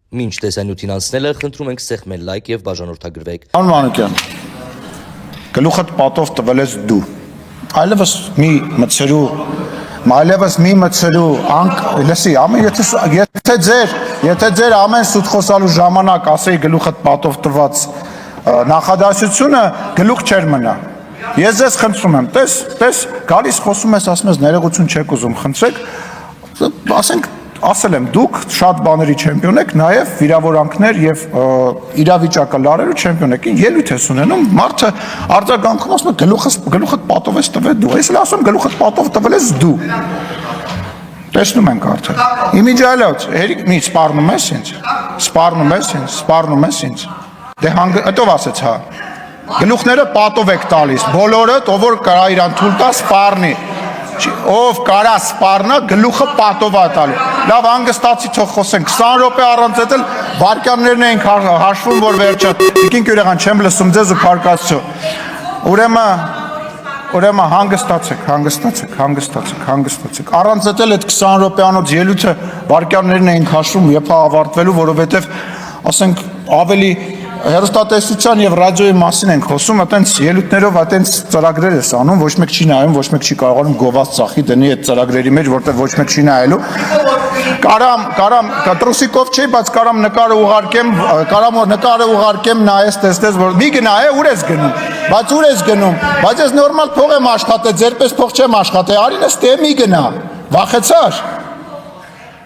Մինչ տեսանյութին անցնելը խնդրում ենք սեղմել լայք եւ բաժանորդագրվեք։ Պարոն Մանուկյան, գլուխդ պատով տվել ես դու։ Այլևս մի մցրու, լսի, եթե ձեր ամեն սուտ խոսալու ժամանակ ասեի գլուխդ պատով տված նախադասությունը գլուխ չեր մնա։ Ես ձեզ խնդրում եմ, տես, գալիս խոսում ես, ասում ես ներողություն չեք ուզում, խնդրեք, ասենք ասել եմ, դուք շատ բաների չեմպիոն եք, նաև վիրավորանքներ եւ իրավիճակը լարելու չեմպիոն եք։ Ելույթ ես ունենում, մարդը արձագանքում ասում է գլուխդ պատով ես տվել դու։ Ես էլ ասում գլուխդ պատով տվել ես դու։ Տեսնում ենք արդեն։ Իմիջիալոց, հերիք մի սպառնում ես ինձ։ Դե հետո ասեց հա։ Գլուխները պատով եք տալիս, բոլորը, ով որ կարա իրան թույլ տա սպառնի։ Ով կարա սպառնա, գլուխը պատով է տալու։ Լավ, հանգստացի թող խոսենք, 20 րոպե առանց էլ վարքյաններն ենք հաշվում, որ վերջը, տիկին Կյուրեղան, չեմ լսում ձեզ ու փարկացու։ Ուրեմն հանգստացեք։ Առանց էլ այդ 20 րոպեանոց ելույթը վարքյաններն ենք հաշվում, երբ ավարտվելու, որովհետև ասենք ավելի հեռուստատեսության եւ ռադիոյի մասին ենք խոսում, այտենց ելույթներով այտենց ծրագրեր ես անում, ոչ մեկ չի նայում, ոչ մեկ չի կարողանում գովաց ծախի դնի այդ ծրագրերի մեջ, որտեղ ոչ մեկ չի նայելու։ Կարամ տրուսիկով չի, բայց կարամ նկարը ուղարկեմ, նայես, տեսնես, որ մի գնա է, ուր ես գնում, բայց ես նորմալ փող եմ աշխատել, ձերպես փող չեմ աշխատել, արին ես տե մի գնա, վախեցար։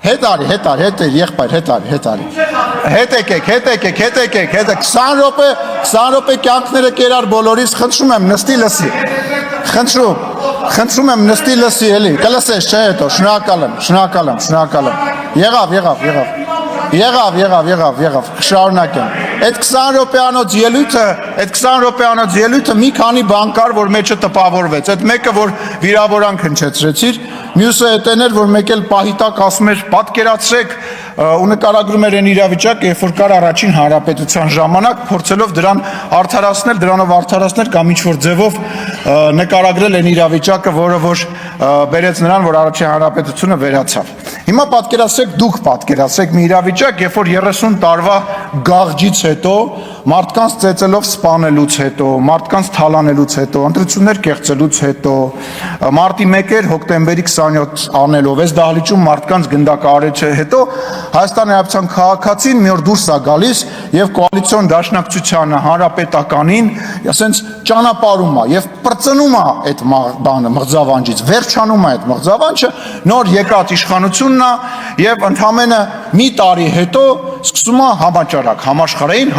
Հետ արի, եղբայր, հետ արի։ Հետ եկեք, 20 րոպե կյանքները կերար բոլորիս, խնդրում եմ նստի լսի։ Խնդրում եմ նստի լսի էլի, կլսես չէ հետո, շնորհակալ եմ։ Եղավ, շարունակեմ։ Այդ 20 րոպեանոց ելույթը մի քանի բան կար, որ մեջը տպավորվեց։ Այդ մեկը, որ վիրավորանք հնչեցրեցիր, մյուսը էտեն էր, որ մեկ էլ պահի տակ ասում էր պատկերացրեք ու նկարագրում էր այն իրավիճակ, երբ որ կար առաջին հանրապետության ժամանակ, փորձելով դրանով արդարացնել կամ ինչ-որ ձևով նկարագրել այն իրավիճակը, որը որ բերեց նրան, որ առաջին հանրապետությունը վերացավ։ Հիմա դուք պատկերացրեք մի իրավիճակ, երբ որ 30 տարվա գաղջից հետո, մարդկանց ծեծելով սպանելուց հետո, մարդկանց թալանելուց հետո, ընտրություններ կեղծելուց հետո, մարտի 1 հոկտեմբերի 27 անելով, այս դահլիճում մարդկանց գնդակահարելուց հետո, Հայաստանի Հանրապետության քաղաքացին մի օր դուրս է գալիս եւ կոալիցիոն դաշնակցությանը, հանրապետականին, ասենց ճանապարհում է եւ պրծնում է այդ բանը մղձավանջից, վերջանում է այդ մղձավանջը, նոր եկած իշխանությունն է եւ ընդամենը մի տարի հետո սկսում է համաճարակ, համաշխարհային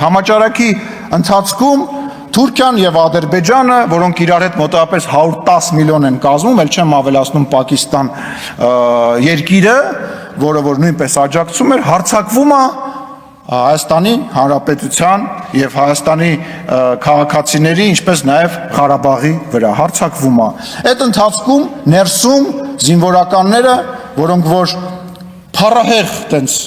համաճարակի ընթացքում Թուրքիան եւ Ադրբեջանը, որոնք իրար հետ մոտավորապես 110 միլիոն են կազմում, ել չեմ ավելացնում Պակիստան երկիրը, որը որ նույնպես աջակցում էր, հարձակվում է Հայաստանի Հանրապետության եւ Հայաստանի քաղաքացիների, ինչպես նաեւ Ղարաբաղի վրա հարձակվում է։ Այդ ընթացքում ներսում զինվորականները, որոնք որ փառահեղ տենց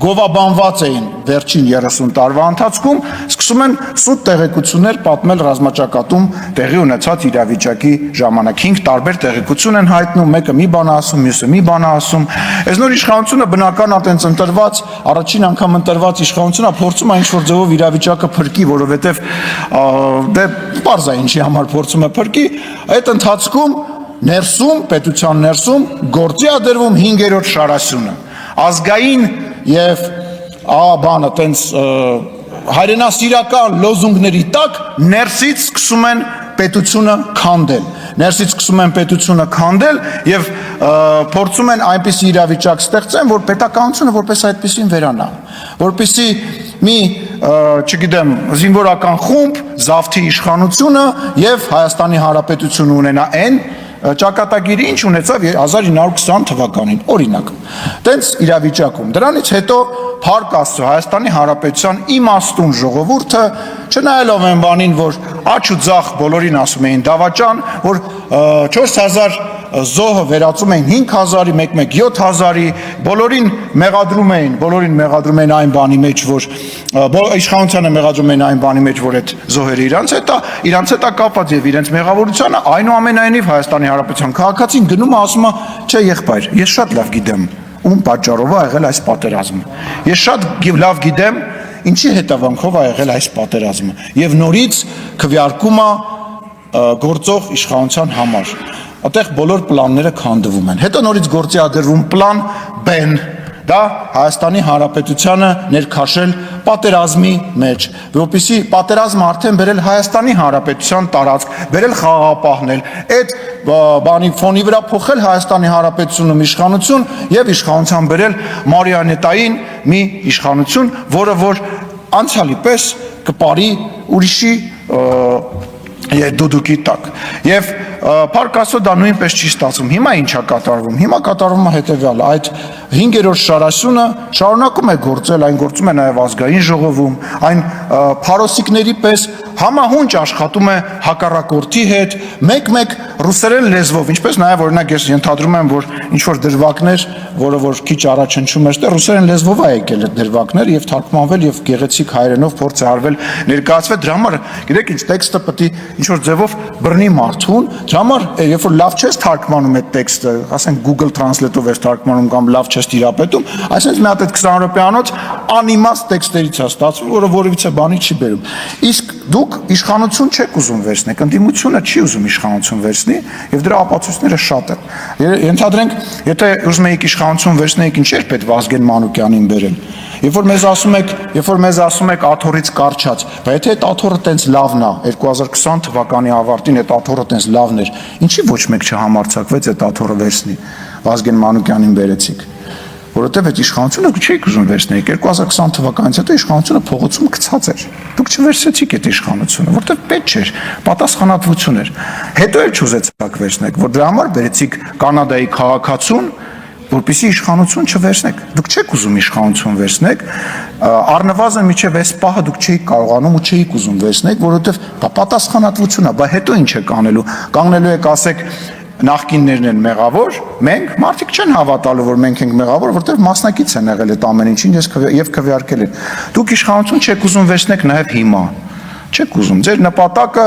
գովաբանված էին վերջին 30 տարվա ընթացքում, սկսում են սուտ տեղեկություններ պատմել ռազմաճակատում տեղի ունեցած իրավիճակի ժամանակ։ 5 տարբեր տեղեկություն են հայտնում, մեկը մի բան ասում, մյուսը մի բան ասում։ Այս նոր իշխանությունը բնական է տենց ընտրված, առաջին անգամ ընտրված իշխանությունը փորձում է ինչ-որ ձևով իրավիճակը փրկի, որովհետև դե պարզ է ինչի համար փորձում է փրկի։ Այդ ընթացքում պետության ներսում գործի է դրվում 5-րդ շարասյունը։ Ազգային եւ բանը տենց հայրենասիրական լոզունգների տակ ներսից սկսում են պետությունը քանդել եւ փորձում են այնպիսի իրավիճակ ստեղծեն, որ պետականությունը որպես այդպեսին վերանա, որպեսի մի, չգիտեմ, զինվորական խումբ, զավթի իշխանությունը եւ Հայաստանի Հանրապետությունը ունենա այն ճակատագիրը ինչ ունեցավ 1920 թվականին, օրինակ, տենց իրավիճակում։ Դրանից հետո փառք Աստծո Հայաստանի Հանրապետության իմաստուն ժողովուրդը, չնայելով այն բանին, որ աչ ու ձախ բոլորին ասում էին դավաճան, որ 4000 զոհը վերածում էին 5000-ի, մեկ 7000-ի, բոլորին մեղադրում էին այն բանի մեջ, որ իշխանությանը մեղադրում էին այն բանի մեջ, որ այդ զոհերը իրանց հետ է կապված եւ իրենց մեղավորությունը, այնուամենայնիվ Հայաստանի Հանրապետության քաղաքացին գնում է ասում է, չէ եղբայր, ես շատ լավ գիտեմ ում պատճառով է եղել այս պատերազմը։ Ես շատ լավ գիտեմ ինչի հետևանքով է եղել այս պատերազմը եւ նորից քվեարկում է գործող իշխանության համար։ Այդտեղ բոլոր պլանները քանդվում են։ Հետո նորից գործի է դրվում պլան B-ն, դա Հայաստանի Հանրապետությանը ներքաշել պատերազմի մեջ, որպեսզի պատերազմը արդեն բերել Հայաստանի Հանրապետության տարածք, բերել խաղաղապահնել, այդ բանի ֆոնի վրա փոխել Հայաստանի Հանրապետությունում իշխանություն եւ իշխանության բերել մարիոնետային մի իշխանություն, որը որ անցյալի պես կպարի ուրիշի դուդուկի տակ։ Եվ փառք Աստծո դա նույնպես չի ստացվում։ Հիմա ինչա կատարվում։ Հիմա կատարվում է հետևյալը, այդ 5-րդ շարասյունը շարունակում է գործել, այն գործում է նաև ազգային ժողովում, այն փարոսիկների պես համահունչ աշխատում է հակառակորդի հետ, մեկ-մեկ ռուսերեն լեզվով, ինչպես նաև օրինակ ես ենթադրում եմ, որ ինչ որ դրվագներ, որը որ քիչ առաջ հնչում էր, ռուսերեն լեզվով է եկել այդ դրվագները եւ թարգմանվել եւ գեղեցիկ հայերենով փորձ է արվել ներկայացվել։ Դրա համար, գիտեք ինչ, տեքստը պետք է ինչ որ ձևով բռնի մարդուն, դրա համար երբ որ լավ չես թարգմանում այդ տեքստը, ասենք Google Translate-ով ես թարգմանում կամ լավ չես տիրապետում, այսինքն մի հատ այդ 20 րոպեանոց անիմաստ տեքստերից է ստացվում, որը որևիցե բանի չի բերում։ Իսկ դուք իշխանություն չեք ուզում վերցնեք, ընդդիմությունը չի ուզում իշխանություն վերցնի եւ դրա ապացույցները շատ են։ Ենթադրենք, եթե ուզում եք իշխանություն վերցնեիք, ինչ էր պետք Վազգեն Մանուկյանին բերել։ Երբ որ մեզ ասում եք աթոռից կարճած, բայց եթե այդ աթոռը տենց լավն է, 2020 թվականի ավարտին այդ աթոռը տենց լավն էր, ինչի ոչ մեկ չհամարձակվեց այդ աթոռը վերցնի, Վազգեն Մանուկյանին բերեցիք։ Որովհետև այդ իշխանությունը չէիք ուզում վերցնեիք, 2020 թվականից հետո իշխանությունը փողոցում գցած էր։ Դուք չվերցրեցիք այդ իշխանությունը, որովհետև պետք չէր, պատասխանատվություն էր։ Հետո էլ չուզեցաք վերցնեք, որ դրա համար բերեցիք Կանադայի քաղաքացուն, որպեսզի իշխանություն չվերցնեք։ Դուք չեք ուզում իշխանություն վերցնեք, առնվազն միջև այս պահը դուք չէիք կարողանում ու չէիք ուզում վերցնեք, որովհետև պատասխանատվություն է, բայց հետո ինչ եք անելու։ Կանգնելու եք ասեք նախկիններն են մեղավոր, մենք մարդիկ չեն հավատալու, որ մենք ենք մեղավոր, որովհետև մասնակից են եղել այդ ամեն ինչին եւ քվեարկել են։ Դուք իշխանություն չեք ուզում վերցնեք նաեւ հիմա։ Չեք ուզում։ Ձեր նպատակը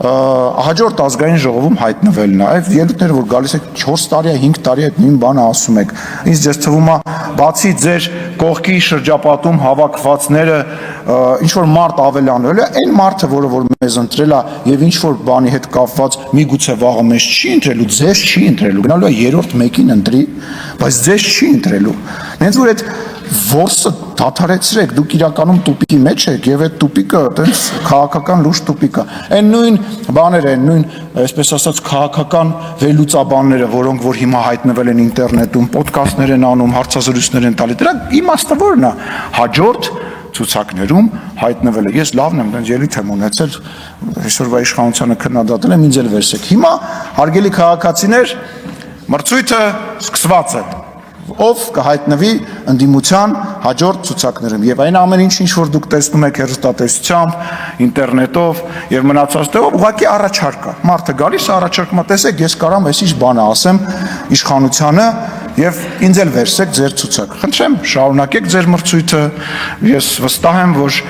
հաջորդ ազգային ժողովում հայտնվելն է։ Այդ ելույթները, որ գալիս եք 4 տարի, 5 տարի այդ նույն բանը ասում եք։ Ինձ ձեզ թվում է, բացի ձեր կողքի շրջապատում հավաքվածները ինչ որ մարդ ավելանվել է, այն մարդը, որը մեզ ընտրել է եւ ինչ որ բանի հետ կապված միգուցե վաղը մեզ չի ընտրելու, ձեզ չի ընտրելու։ Գնալու է երրորդ մեկին ընտրի, բայց ձեզ չի ընտրելու։ Նենց որ այդ որսը դադարեցրեք, դուք իրականում տուպիկի մեջ եք եւ այդ տուպիկը այտենց քաղաքական լուրջ տուպիկ է։ Այն նույն բաները, այն նույն, այսպես ասած, քաղաքական վերլուծաբանները, որոնք որ հիմա հայտնվել են ինտերնետում, ոդկասթներ են անում, հարցազրույցներ են տալի, դրա իմաստը ո՞րն է։ Հաջորդ ցուցակներում հայտնվել է։ Ես լավն եմ, այնց ելույթ եմ ունեցել, այսօրվա իշխանությանը քննադատել եմ, ինձ էլ վերցեք։ Հիմա հարգելի քաղաքացիներ, մրցույթը սկսված է։ Ով կհայտնվի ընդդիմության հաջորդ ցուցակներում եւ այն ամեն ինչ որ դուք տեսնում եք հեռուստատեսությամբ, ինտերնետով եւ մնացածով, ուղղակի առաջարկ է։ Մարդը գալիս է առաջարկում, տեսեք, ես կարամ այսինչ բանը ասեմ իշխանությանը եւ ինձ էլ վերցեք ձեր ցուցակ։ Խնդրեմ, շարունակեք ձեր մրցույթը։ Ես վստահ եմ, որ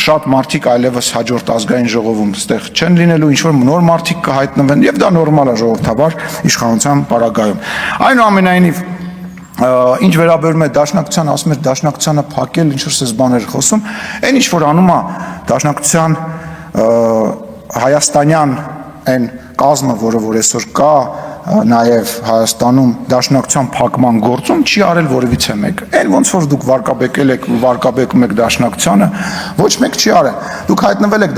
շատ մարդիկ այլևս հաջորդ ազգային ժողովում այդտեղ չեն լինելու, ինչ որ նոր մարդիկ կհայտնվեն եւ դա նորմալ է ժողովրդաբար իշխանության պարագայում։ Այնուամենայնիվ ինչ վերաբերում է դաշնակցության, ասում էր դաշնակցությանը փակել, ինչ որ սես բաներ խոսում, այն ինչ որ անում է դաշնակցության հայաստանյան այն կազմը, որը որ այսօր կա նաև Հայաստանում դաշնակցության փակման գործում չի արել որևիցե մեկ։ Այն ոնց որ դուք վարկաբեկել եք ու վարկաբեկում եք դաշնակցությանը, ոչ մեկ չի արել։ Դուք հայտնվել եք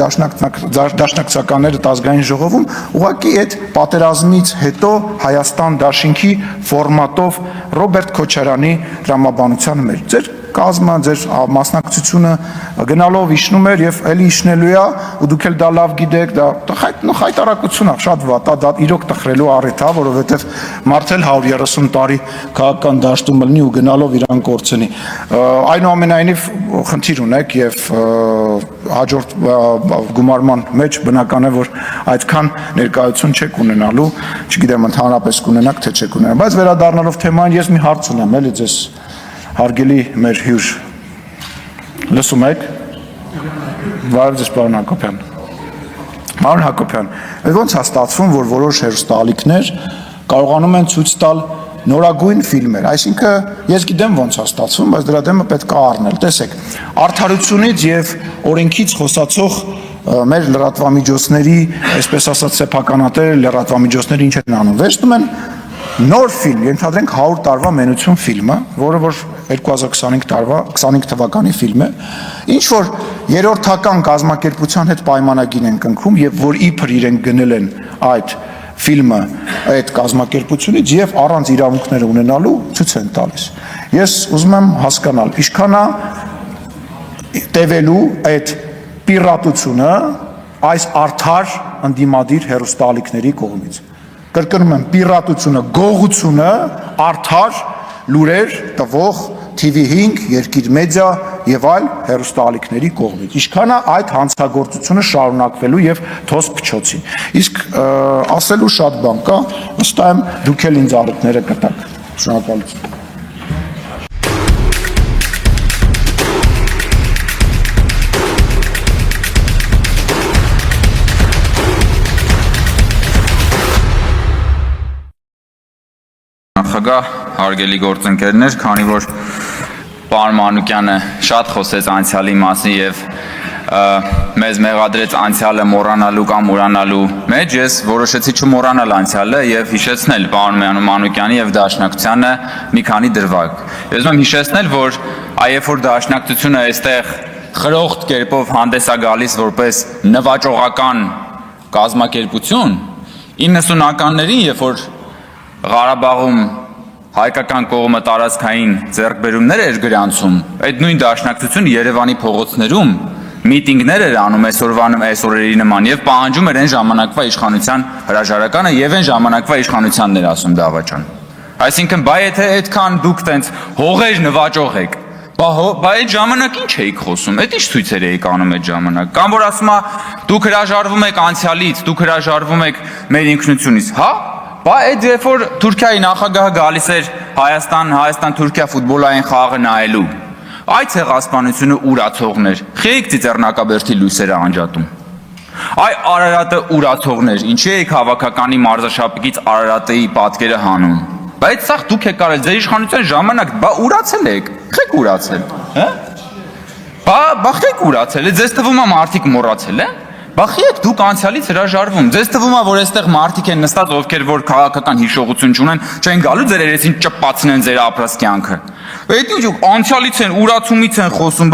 դաշնակցականները ազգային ժողովում, ուղղակի այդ պատերազմից հետո Հայաստան դաշինքի ֆորմատով Ռոբերտ Քոչարյանի դրամաբանության մեջ։ Ձեր կազմը, ձեր մասնակցությունը գնալով իջնում էր եւ էլի իջնելու է, ու դուք էլ դա լավ գիտեք, դա խայտարակություն է, շատ վատ է, դա իրոք տխրելու առիթ է, որովհետեւ մարդը 130 տարի քաղաքական դաշտում լինի ու գնալով իրան կորցնի։ Այնուամենայնիվ խնդիր ունեք եւ հաջորդ գումարման մեջ բնական է, որ այդքան ներկայություն չեք ունենալու, չգիտեմ ընդհանրապես կունենաք թե չեք ունենա, բայց վերադառնալով թեմային ես մի հարց ունեմ, էլի ձեզ հարգելի մեր հյուր, լսում եք, վայր ձեզ պարոն Հակոբյան, պարոն Հակոբյան, ոնց է ստացվում, որ որոշ հեռուստաալիքներ կարողանում են ցույց տալ նորագույն ֆիլմեր, այսինքն ես գիտեմ ոնց է ստացվում, բայց դրա դեմը պետք է առնել։ Տեսեք, արդարությունից եւ օրենքից խոսացող մեր լրատվամիջոցների, այսպես ասած, սեփականատեր լրատվամիջոցները ինչ են անում, վերցնում են նոր ֆիլմ, ենթադրենք 100 տարվա մենություն ֆիլմը, որը որ 2025 թվականի ֆիլմ է, ինչ որ երրորդական կազմակերպության հետ պայմանագիր են կնքում եւ որ իբր իրենք գնել են այդ ֆիլմը այդ կազմակերպությունից եւ առանց իրավունքները ունենալու ցույց են տալիս։ Ես ուզում եմ հասկանալ, ինչքան է տևելու այդ պիրատությունը այս արդար ընդդիմադիր հեռուստաալիքների կողմից։ Կրկնում եմ, պիրատությունը, գողությունը, արդար լուրեր տվող TV5, Երկիր մեդիա եւ այլ հեռուստաալիքների կողմից։ Ինչքան է այդ հանցագործությունը շարունակվելու եւ թոս փչոցին։ Իսկ ասելու շատ բան կա, վստահ եմ դուք էլ ինձ առիթները կտաք։ Շնորհակալություն։ Նախագահ, հարգելի գործընկերներ, քանի որ պարոն Մանուկյանը շատ խոսեց անցյալի մասին եւ մեզ մեղադրեց անցյալը մոռանալու կամ ուրանալու մեջ, ես որոշեցի չմոռանալ անցյալը եւ հիշեցնել պարոն Մանուկյանի եւ Դաշնակցությանը մի քանի դրվագ։ Ես ուզում եմ հիշեցնել, որ այ որ Դաշնակցությունը այստեղ խրոխտ կերպով հանդես է գալիս որպես նվաճողական կազմակերպություն 90-ականներին, երբ որ Ղարաբաղում հայկական կողմը տարածքային ձեռքբերումներ էր գրանցում, այդ նույն Դաշնակցությունը Երևանի փողոցներում միտինգներ էր անում այսօրերի նման եւ պահանջում էր այն ժամանակվա իշխանության հրաժարականը եւ այն ժամանակվա իշխանությանն էր ասում դավաճան։ Այսինքն, բայ եթե այդքան դուք տենց հողեր նվաճող եք, բա այդ ժամանակ ինչ էիք խոսում, այդ ինչ ցույցեր էիք անում այդ ժամանակ, կամ որ ասում է դուք հրաժարվում եք անցյալից, դուք հրաժարվում եք մեր ինքնությունից, հա։ Բա այդ երբ որ Թուրքիայի նախագահը գալիս էր Հայաստան-Թուրքիա ֆուտբոլային խաղը նայելու, այդ ցեղասպանությունը ուրացողներ, խեիք ծիծեռնակաբերդի լույսերը անջատում։ Այ Արարատը ուրացողներ, ինչի եք հավաքականի մարզաշապիկից Արարատի պատկերը հանում։ Բայց սա դուք եք արել ձեր իշխանության ժամանակ, բա ուրացել եք, խեք ուրացել, հա։ Բա խեք ուրացել է, ձեզ թվում է մարդիկ մոռացել են։ Բախի եք դուք անցյալից հրաժարվում։ Ձեզ թվում է, որ այստեղ մարդիկ են նստած, ովքեր որ քաղաքական հիշողություն չունեն, չեն գալու ձեր երեսին ճպացնեն ձեր ապրած կյանքը։ Այդ ինչ անցյալից են, ուրացումից են խոսում,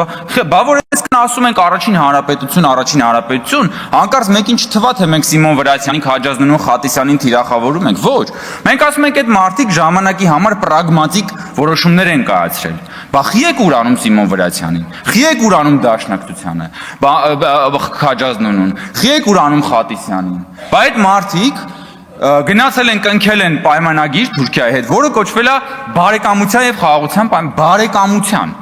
բա որ այսքան ասում ենք առաջին հանրապետություն, հանկարծ մեկին չթվա թե մենք Սիմոն Վրացյանին, Քաջազնունին, Խատիսյանին թիրախավորում ենք, ոչ։ Մենք ասում ենք այդ մարդիկ ժամանակի համար պրագմատիկ որոշումներ են կայացրել։ Բա խի եք ուրանում Սիմոն Վրացյանին, խի եք ուրանում Դաշնակցությանը, Քաջազնունին, խի եք ուրանում Խատիսյանին։ Բա այդ մարդիկ գնացել են կնքել են պայմանագիր Թուրքիայի հետ, որը կոչվել է բարեկամության եւ խաղաղության բարեկամության։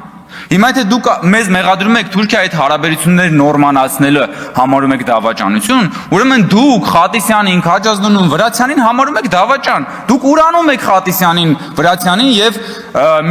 Հիմա եթե դուք մեզ մեղադրում եք Թուրքիայի հետ հարաբերությունները նորմանացնելը համարում եք դավաճանություն, ուրեմն դուք Խատիսյանին, Քաջազնունին, Վրացյանին համարում եք դավաճան։ Դուք ուրանում եք Խատիսյանին, Վրացյանին եւ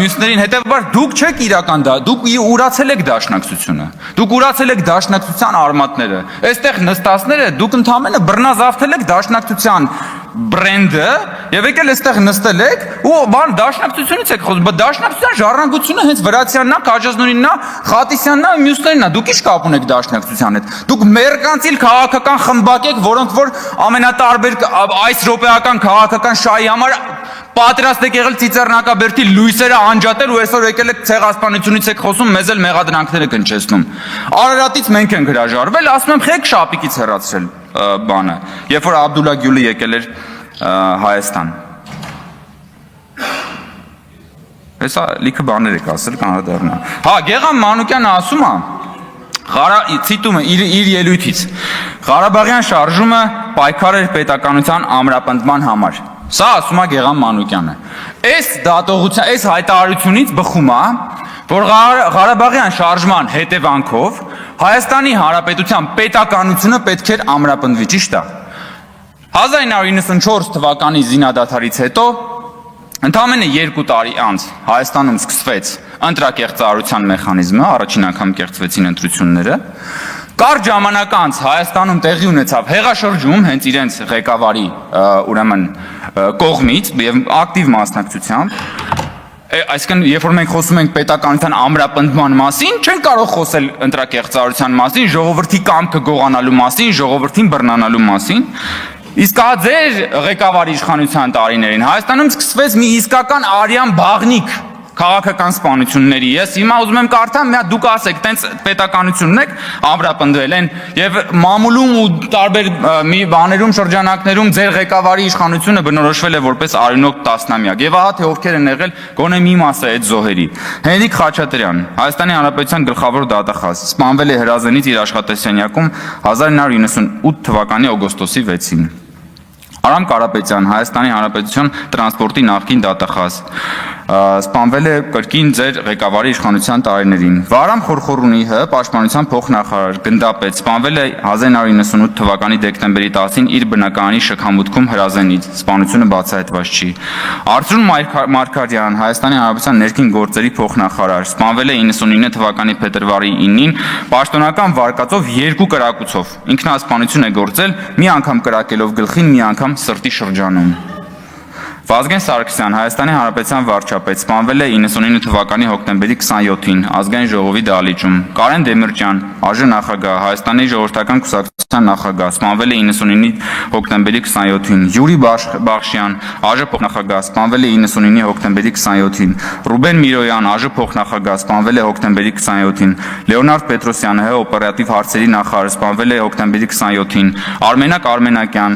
մյուսներին, հետեւաբար դուք չեք իրական դա, դուք ուրացել եք Դաշնակցությունը։ Դուք ուրացել եք Դաշնակցության արմատները։ Այստեղ նստածները դուք ընդհանրապես բռնազավթել եք Դաշնակցության բրենդը եւ եկել այստեղ նստել եք ու բան Դաշնակցությունից եք խոսում, բայց Դաշնակցության ժառանգությունը հենց Վրացյանն է, Քաջազնունինն է, Խատիսյանն է, մյուսներն է, դուք ի՞նչ կապ ունեք Դաշնակցության հետ։ Դուք մերկանցիլ քաղաքական խմբակ եք, որոնք որ ամենատարբեր այս րոպեական քաղաքական շահի համար պատրաստ եք եղել ծիծեռնակաբերդի լույսերը անջատել ու այսօր եկել եք ցեղասպանությունից եք խոսում, մեզ էլ մեղադրանքները կնչեցնում։ Արարատից մենք ենք հրաժարվել, ասում եմ խեք շապիկից հեռացրել բանը, երբ որ Աբդուլլա Գյուլը եկել էր Հայաստան։ Հեսա լիքը բաներ եք ասել, կանադառնա։ Հա, Գեգամ Մանուկյանը ասում է, ցիտում է իր ելույթից, Ղարաբաղյան շարժումը պայքար էր պետականության ամրապնդման համար։ Սա ասում է Գեգամ Մանուկյանը։ Այս դատողության, այս հայտարարությունից բխում է, որ Ղարաբաղյան շարժման հետևանքով Հայաստանի Հանրապետության պետականությունը պետք էր ամրապնդվի, ճիշտ է։ 1994 թվականի զինադադարից հետո ընդամենը 2 տարի անց Հայաստանում սկսվեց ընտրակեղծարարության մեխանիզմը, առաջին անգամ կեղծվեցին ընտրությունները, Կարճ ժամանակ անց Հայաստանում տեղի ունեցավ հեղաշրջում հենց իրենց ղեկավարի ուրեմն կողմից եւ ակտիվ մասնակցությամբ, այսինքն երբ որ մենք խոսում ենք պետականության ամրապնդման մասին, չենք կարող խոսել ընտրակեղծարարության մասին, ժողովրդի կամքը գողանալու մասին, ժողովրդին բռնանալու մասին։ Իսկ հա ձեր ղեկավարի իշխանության տարիներին Հայաստանում սկսվեց մի իսկական արյան բաղնիք քաղաքական սպանությունների։ Ես հիմա ուզում եմ կարդամ, մի հատ դուք ասեք, տենց պետականությունն եք ամրապնդվել են եւ մամուլում ու տարբեր մի բաներում շրջանակներում ձեր ղեկավարի իշխանությունը բնորոշվել է որպես արյունոտ տասնամյակ։ Եվ ահա թե ովքեր են եղել գոնե մի մասը այդ զոհերի։ Հենրիկ Խաչատրյան, Հայաստանի Հանրապետության գլխավոր դատախազ, սպանվել է հրազենից իր աշխատասենյակում 1998 թվականի օգոստոսի 6-ին։ Արամ Կարապետյան, Հայաստանի Հանրապետության տրանսպորտի նախկին դատախազ, սպանվել է կրկին ձեր ղեկավարի իշխանության տարիներին։ Վարամ Խորխորունի ՀՀ պաշտպանության փոխնախարար գնդապետ, սպանվել է 1998 թվականի դեկտեմբերի 10-ին իր բնակարանի շքամուտքում հրազենից, սպանությունը բացահայտված չի։ Արծրուն Մարգարյան, Հայաստանի Հանրապետության ներքին գործերի փոխնախարար, սպանվել է 99 թվականի փետրվարի 9-ին պաշտոնական վարկածով 2 կրակոցով։ Ինքնասպանություն է գործել, մի անգամ կրակելով գլխին, մի անգամ սրտի շրջանում։ Վազգեն Սարգսյան, Հայաստանի Հանրապետության վարչապետ, սպանվել է 99 թվականի հոկտեմբերի 27-ին Ազգային ժողովի դահլիճում։ Կարեն Դեմիրճյան, ԱԺ նախագահ, Հայաստանի ժողովրդական կուսակցության նախագահ, սպանվել է 99 հոկտեմբերի 27-ին։ Յուրի Բախշյան, ԱԺ փոխնախագահ, սպանվել է 99 հոկտեմբերի 27-ին։ Ռուբեն Միրոյան, ԱԺ փոխնախագահ, սպանվել է հոկտեմբերի 27-ին։ Լեոնարդ Պետրոսյան, ՀՀ օպերատիվ հարցերի նախարար, սպանվել է հոկտեմբերի 27-ին։ Արմենակ Արմենակյան,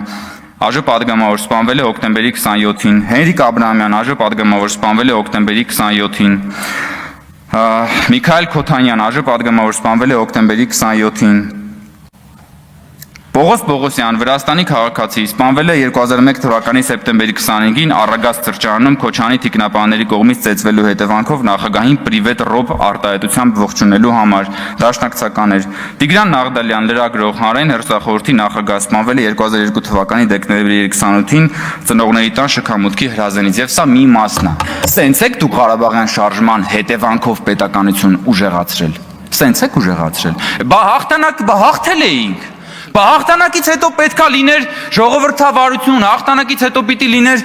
ԱԺ պատգամավոր, սպանվել է հոկտեմբերի 27-ին։ Հենրիկ Աբրահամյան, ԱԺ պատգամավոր, սպանվել է հոկտեմբերի 27-ին։ Միքայել Քոթանյան, ԱԺ պատգամավոր, սպանվել է հոկտեմբերի 27-ին։ Պողոս Պողոսյան, Վրաստանի քաղաքացի, սպանվել է 2001 թվականի սեպտեմբերի 25-ին Առագաստ սրճարանում Քոչանի թիկնապահների կողմից ծեծվելու հետևանքով նախագահին պրիվետ ռոբ արտահայտությամբ ողջունելու համար դաշնակցական էր։ Տիգրան Նաղդալյան, լրագրող, Հանրային հեռուստախորհրդի նախագահ, սպանվել է 2002 թվականի դեկտեմբերի 28-ին Ծնողների տան շքամուտքի հրազենից։ Եվ սա մի մասն է։ Սենց եք դուք Ղարաբաղյան շարժման հետևանքով պետականություն ուժեղացրել։ Սենց եք ուժեղացրել։ Բա հաղթել էինք։ Բա հաղթանակից հետո պետքա լիներ ժողովրդավարություն, հաղթանակից հետո պիտի լիներ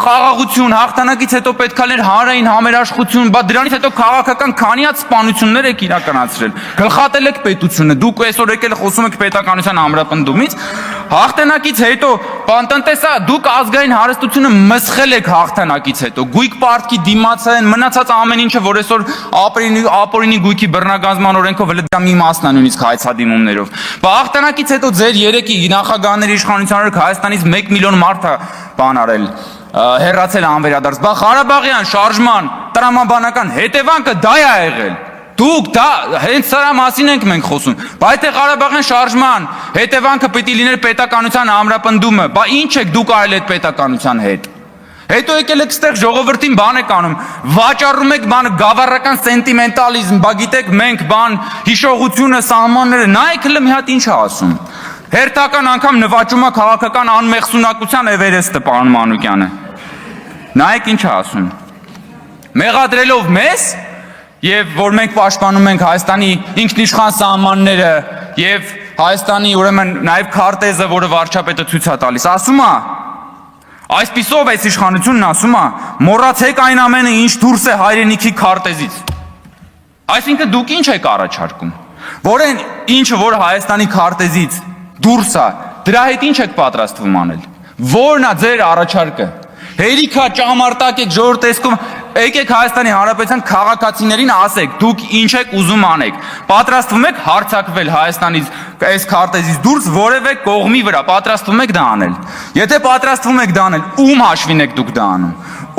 խաղաղություն, հաղթանակից հետո պետքա լիներ հանրային համերաշխություն, բա դրանից հետո քաղաքական քանի հատ սպանություններ եք իրականացրել։ Գլխատել եք պետությունը, դուք այսօր եկել խոսում եք պետականության ամրապնդումից, հաղթանակից հետո տնտեսա դուք ազգային հարստությունը մսխել եք հաղթանակից հետո, գույք պարտքի դիմաց են, մնացած ամեն ինչը, որ այսօր ապօրինի գույքի բռնագանձման օրենքով հենց դա մի մասն է նույնիսկ հայցադիմումներով։ Բա հաղթանակից հետո ձեր երեքի նախագահների իշխանության օրոք Հայաստանից 1 միլիոն մարդ արել, հեռացել անվերադարձ։ Բա Ղարաբաղյան շարժման տրամաբանական հետևանքը դա է եղել։ Դուք դա հենց սրա մասին ենք մենք խոսում։ Բայց եթե Ղարաբաղյան շարժման հետևանքը պիտի լիներ պետականության ամրապնդումը, բա ինչ եք դուք արել այդ պետականության հետ։ Հետո եկել եք ստեղ ժողովրդին բան եք անում, վաճառում եք բան գավառական սենտիմենտալիզմ, բա գիտեք մենք բան հիշողությունը, սահմանները, նայեք հələ մի հատ ինչ է ասում։ Հերթական անգամ նվաճում է քաղաքական անմեղսունակության Էվերեստը պարոն Մանուկյանը։ Նայեք ինչ է ասում։ Մեղադրելով մեզ եւ որ մենք պաշտպանում ենք Հայաստանի ինքնիշխան սահմանները եւ Հայաստանի ուրեմն նաեւ քարտեզը, որը վարչապետը ցույց է տալիս, ասում է այսպիսով այս իշխանությունն ասում է մոռացեք այն ամենը ինչ դուրս է հայրենիքի քարտեզից։ Այսինքն դուք ինչ եք առաջարկում, որ այն ինչը որ Հայաստանի քարտեզից դուրս է, դրա հետ ինչ եք պատրաստվում անել։ Որն է ձեր առաջարկը։ Հերիքա ճամարտակ եք ժողովրդ տեսքով, եկեք Հայաստանի Հանրապետության քաղաքացիներին ասեք, դուք ինչ եք ուզում անեք։ Պատրաստվում եք հարձակվել Հայաստանից այս քարտեզից դուրս որևէ կողմի վրա, պատրաստվում եք դա անել։ Եթե պատրաստվում եք դա անել, ում հաշվին եք դուք դա անում։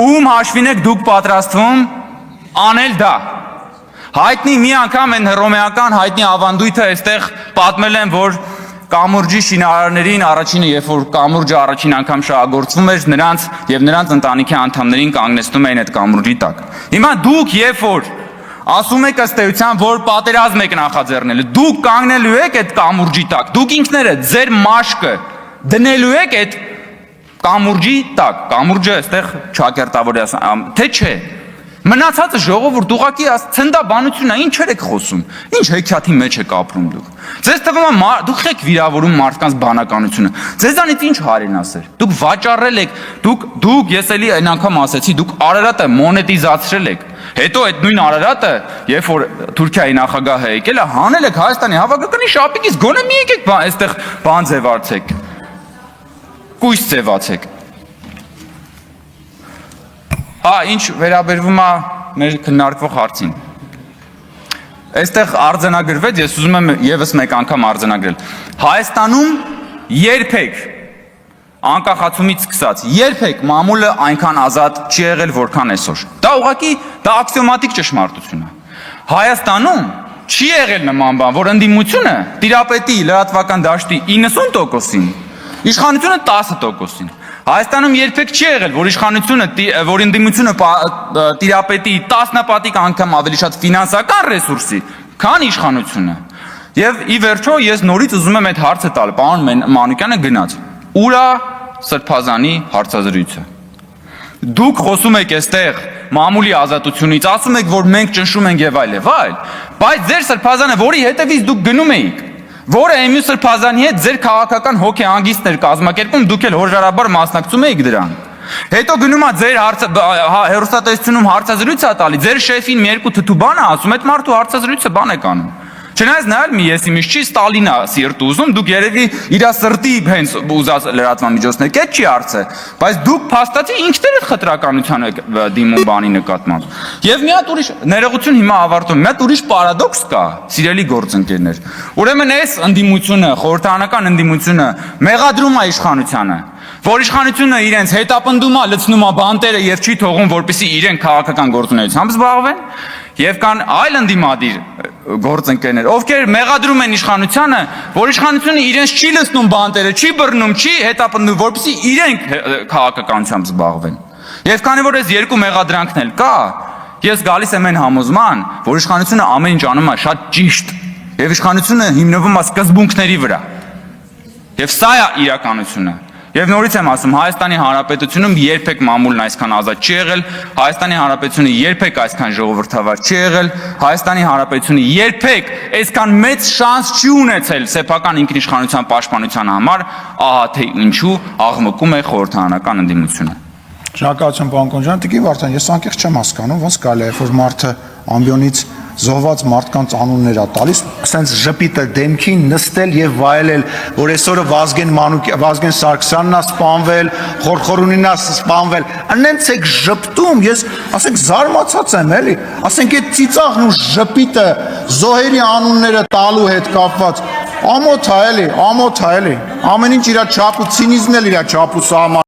Ում հաշվին եք դուք պատրաստվում անել դա։ Հայտնի մի անգամ են հռոմեական հայտնի ավանդույթը այստեղ պատմել են, որ կամուրջի շինարարներին առաջինը, երբ որ կամուրջը առաջին անգամ շահագործվում էր, նրանց եւ նրանց ընտանիքի անդամներին կանգնեցնում էին այդ կամուրջի տակ։ Հիմա դուք երբ որ ասում եք ըստ էության, որ պատերազմ եք նախաձեռնել, դուք կանգնելու եք այդ կամուրջի տակ, դուք ինքներդ ձեր մաշկը դնելու եք այդ կամուրջի տակ, կամուրջը այստեղ ճակերտավորյա, թե չէ։ Մնացածը ժողովուրդ ուղակի ցնդաբանությունն է, ինչեր եք խոսում։ Ինչ հեքիաթի մեջ եք ապրում դուք։ Ձեզ թվում է դուք եք վիրավորում մարդկանց բանականությունը։ Ձեզանից ինչ հարեն ասեր։ Դուք վաճառել եք, դուք ես էլի այն անգամ ասեցի, դուք Արարատը մոնետիզացրել եք։ Հետո այդ նույն Արարատը, երբ որ Թուրքիայի նախագահը եկել է, հանել եք Հայաստանի հավաքականի շապիկից, գոնե մի եկեք այստեղ բան ձևացեք։ Կույս ձևացեք։ Ինչ վերաբերվում է մեր քննարկվող հարցին։ Այստեղ արձանագրվեց, ես ուզում եմ եւս մեկ անգամ արձանագրել։ Հայաստանում երբեք անկախացումից սկսած երբեք մամուլը այնքան ազատ չի եղել, որքան այսօր։ Դա ուղղակի դա աքսիոմատիկ ճշմարտություն է։ Հայաստանում չի եղել նման բան, որ ընդդիմությունը տիրապետի լրատվական դաշտի 90%-ին, իշխանությունը 10%-ին։ Հայաստանում երբեք չի եղել, որ ընդդիմությունը տիրապետի 10 պատիկ անգամ ավելի շատ ֆինանսական ռեսուրսի, քան իշխանությունը։ Եվ ի վերջո ես նորից ուզում եմ այդ հարցը տալ, պարոն Մանուկյանը գնաց։ Ուր է Սրբազանի հարցազրույցը։ Դուք խոսում եք այստեղ մամուլի ազատությունից, ասում եք, որ մենք ճնշում ենք եւ այլ, բայց ձեր Սրբազանը, որի հետևից դուք գնում էիք, որը Էմիլ Սրբազանի հետ ձեր քաղաքական հոգեհանգիստներ կազմակերպում, դուք էլ հորժարաբար մասնակցում եք դրան։ Հետո գնում է ձեր հերոստատեսությունում հարցազրույց է տալի, ձեր շեֆին մի երկու թթու բան է ասում, այդ մարդու հարցազրույցը բան է կանում։ Չնայած նայել մի եսիմից չի Ստալինա սիրտ ուզում, դուք երևի իր սրտի հենց ուզած լրատվամիջոցներ, այդ չի հարցը, բայց դուք փաստացի ինքներ եք խտրականության եք դիմում բանի նկատմամբ։ Եվ մի հատ ուրիշ ներողություն հիմա ավարտում, մի հատ ուրիշ պարադոքս կա, սիրելի գործընկերներ։ Ուրեմն այս ընդդիմությունը, խորհրդարանական ընդդիմությունը մեղադրում է իշխանությանը, որ իշխանությունը իրենց հետապնդում է, լցնում է բանտերը եւ չի թողում, որպեսզի իրենք քաղաքական գործունեությամբ զբաղվեն, եւ կան այլ ընդդիմադիր գործընկերներ, ովքեր մեղադրում են իշխանությանը, որ իշխանությունը իրենց չի լցնում բանտերը, չի բռնում, չի հետապնդում, որպեսզի իրենք քաղաքականությամբ զբաղվեն։ Եվ քանի որ այս երկու մեղադրանքն էլ կա, ես գալիս եմ այն համոզման, որ իշխանությունը ամեն ինչ անում է շատ ճիշտ, եւ իշխանությունը հիմնվում է սկզբունքների վրա։ Եվ սա է իրականությունը։ Եվ նորից եմ ասում, Հայաստանի Հանրապետությունում երբեք մամուլն այսքան ազատ չի եղել, Հայաստանի Հանրապետությունը երբեք այսքան ժողովրդավար չի եղել, Հայաստանի Հանրապետությունը երբեք այսքան մեծ շանս չի ունեցել սեփական ինքնիշխանության պաշտպանության համար, ահա թե ինչու աղմկում է խորհրդարանական ընդդիմությունը։ Շնորհակալություն պարոն Կոնջյան, Տիկին Վարդան, ես անկեղծ չեմ հասկանում, ոնց կարելի է, որ մարդը ամբիոնից զոհված մարդկանց անուններ է տալիս, ասենց ժպիտը դեմքին նստել եւ վայելել, որ այսօրը Վազգեն Սարգսյանն է սպանվել, Խորխորունին է սպանվել, անենց եք ժպտում, ես ասենք զարմացած եմ, էլի, ասենք այդ ծիծաղն ու ժպիտը զոհերի անունները տալու հետ կապված, ամոթ է, էլի, ամեն ինչ իր չափ ու ցինիզմն էլ իր չափ ու սահման